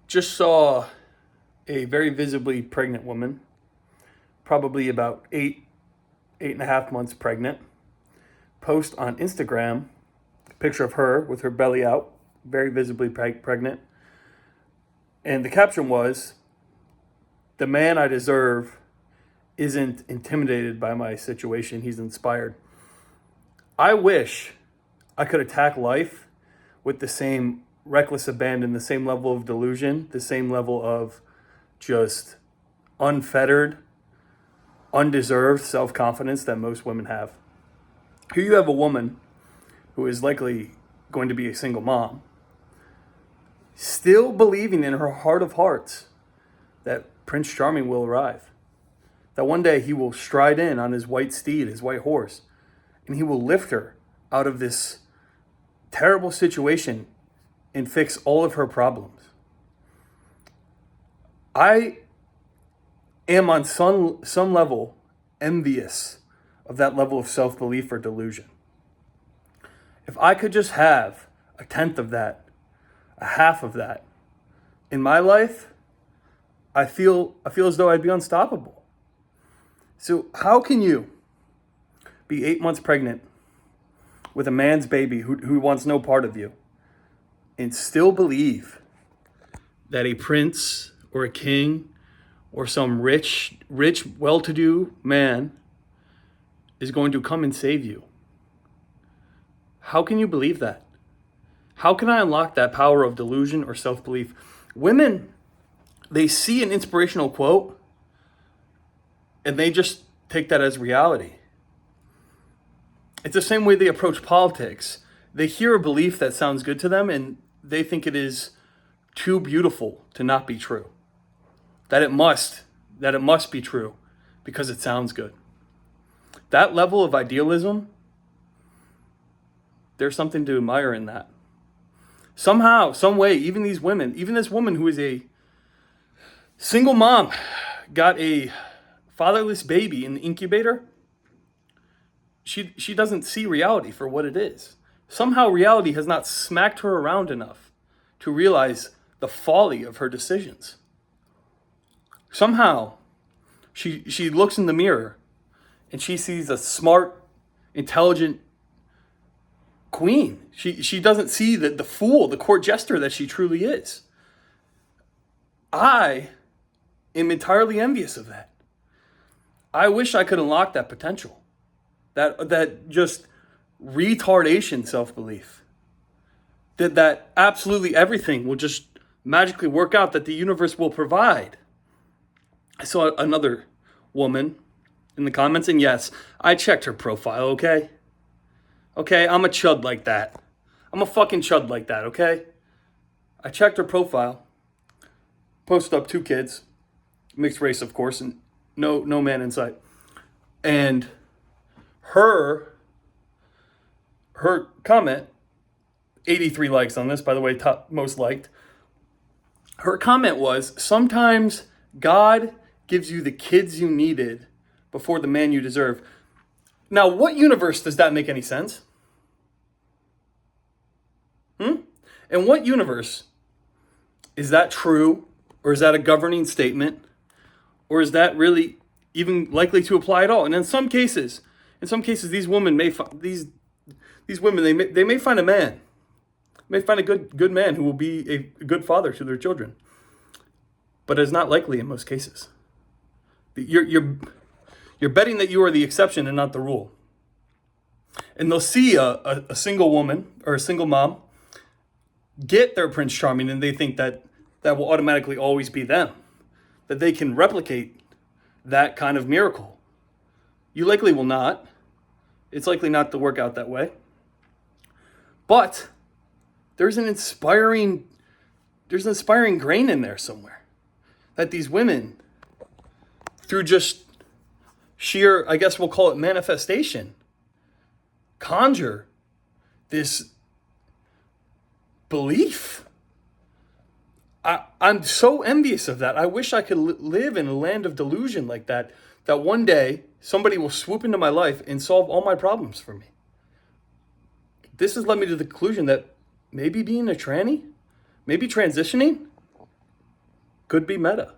Just saw a very visibly pregnant woman, probably about 8.5 months pregnant, post on Instagram a picture of her with her belly out, very visibly pregnant. And the caption was, "The man I deserve isn't intimidated by my situation, he's inspired." I wish I could attack life with the same reckless abandon, the same level of delusion, the same level of just unfettered, undeserved self confidence that most women have. Here you have a woman who is likely going to be a single mom, still believing in her heart of hearts that Prince Charming will arrive. That one day he will stride in on his white steed, his white horse, and he will lift her out of this terrible situation and fix all of her problems. I am on some level envious of that level of self-belief or delusion. If I could just have a tenth of that, a half of that in my life, I feel as though I'd be unstoppable. So how can you be 8 months pregnant with a man's baby who wants no part of you and still believe that a prince or a king or some rich, well-to-do man is going to come and save you? How can you believe that? How can I unlock that power of delusion or self-belief? Women, they see an inspirational quote and they just take that as reality. It's the same way they approach politics. They hear a belief that sounds good to them and they think it is too beautiful to not be true. That it must be true because it sounds good. That level of idealism, there's something to admire in that. Somehow, some way, even these women, even this woman who is a single mom, got a fatherless baby in the incubator, she doesn't see reality for what it is. Somehow reality has not smacked her around enough to realize the folly of her decisions. Somehow she looks in the mirror and she sees a smart, intelligent queen. She doesn't see the fool, the court jester that she truly is. I am entirely envious of that. I wish I could unlock that potential. That just retardation self-belief. That absolutely everything will just magically work out, that the universe will provide. I saw another woman in the comments, and yes, I checked her profile, okay? Okay, I'm a chud like that. I'm a fucking chud like that, okay? I checked her profile, posted up 2 kids, mixed race, of course, and no man in sight. And her comment, 83 likes on this, by the way, top most liked. Her comment was, "Sometimes God gives you the kids you needed before the man you deserve." Now, what universe does that make any sense? In what universe is that true? Or is that a governing statement? Or is that really even likely to apply at all? And in some cases, these women may these women they may find a man, may find a good man who will be a good father to their children. But it's not likely in most cases. You're betting that you are the exception and not the rule. And they'll see a single woman or a single mom get their Prince Charming, and they think that will automatically always be them, that they can replicate that kind of miracle. You likely will not. It's likely not to work out that way. But there's an inspiring grain in there somewhere, that these women, through just sheer, I guess we'll call it manifestation, conjure this belief. I'm so envious of that. I wish I could live in a land of delusion like that, that one day somebody will swoop into my life and solve all my problems for me. This has led me to the conclusion that maybe being a tranny, maybe transitioning, could be meta.